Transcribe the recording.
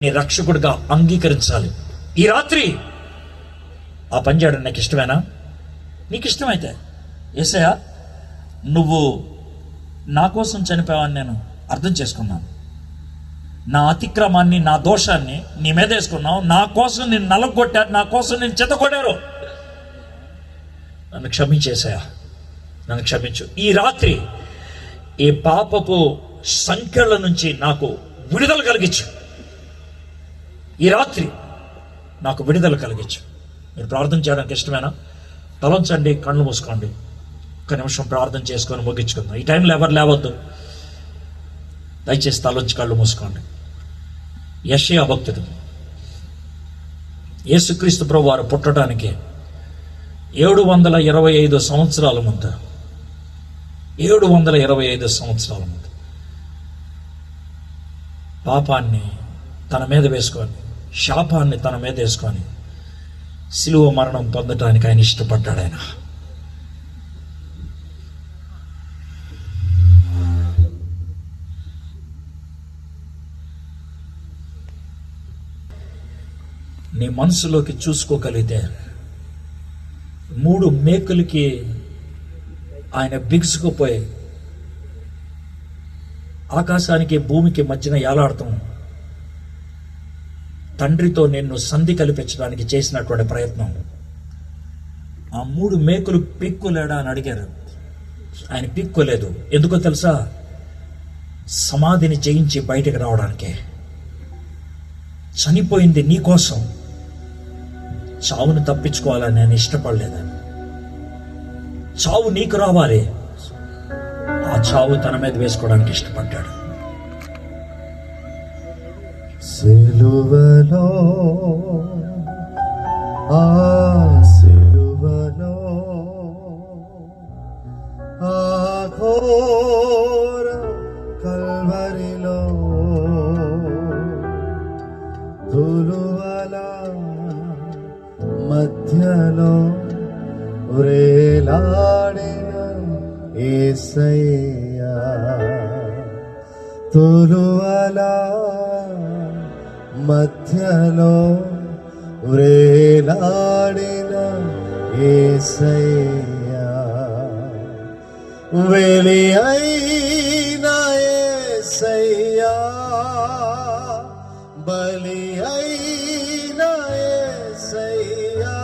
నీ రక్షకుడిగా అంగీకరించాలి. ఈ రాత్రి ఆ పని చేయడం నాకు ఇష్టమేనా? నీకు ఇష్టమైతే యేసయ్యా నువ్వు నా కోసం చనిపోయావని నేను అర్థం చేసుకున్నాను, నా అతిక్రమాన్ని నా దోషాన్ని నీ మీద వేసుకున్నావు, నా కోసం నేను నలగొట్టారు, నా కోసం నేను చెత్తకొట్టారు, నన్ను క్షమించేసయా, నన్ను క్షమించు. ఈ రాత్రి ఈ పాపపు సంఖ్యల నుంచి నాకు విడుదల కలిగించు. ఈ రాత్రి నాకు విడుదల కలిగించు. మీరు ప్రార్థన చేయడానికి ఇష్టమేనా? తలంచండి, కళ్ళు మూసుకోండి, ఒక నిమిషం ప్రార్థన చేసుకొని ముగించుకుందాం. ఈ టైంలో ఎవరు లేవద్దు, దయచేసి తలంచి కళ్ళు మూసుకోండి. యెషయా భక్తుడు యేసుక్రీస్తు ప్రభు వారు పుట్టడానికి 725 సంవత్సరాల ముందు 725 సంవత్సరాల ముందు పాపాన్ని తన మీద వేసుకొని, శాపాన్ని తన మీద వేసుకొని శిలువ మరణం పొందటానికి ఆయన ఇష్టపడ్డాడు. ఆయన నీ మనసులోకి చూసుకోగలిగితే 3 మేకులకి ఆయన బిగుసుకుపోయి ఆకాశానికి భూమికి మధ్యన ఏలాడతాం తండ్రితో నిన్ను సంధి కల్పించడానికి చేసినటువంటి ప్రయత్నం. ఆ 3 మేకులు పిక్కోలేడా అని అడిగారు. ఆయన పిక్కోలేదు. ఎందుకో తెలుసా? సమాధిని జయించి బయటకు రావడానికే. చనిపోయింది నీ కోసం, చావును తప్పించుకోవాలని నేను ఇష్టపడలేదని. చావు నీకు రావాలి, ఆ చావు తన మీద వేసుకోవడానికి ఇష్టపడ్డాడు. సిలువలో ఆ సిలువలో ఆ ఘోర కల్వరిలో తులువల మధ్యలో వ్రేలాడిన యేసయ్యా, తులువల మధ్యలో వ్రేలాడిన యేసయ్యా, వెలి అయిన యేసయ్యా, బలి అయిన యేసయ్యా,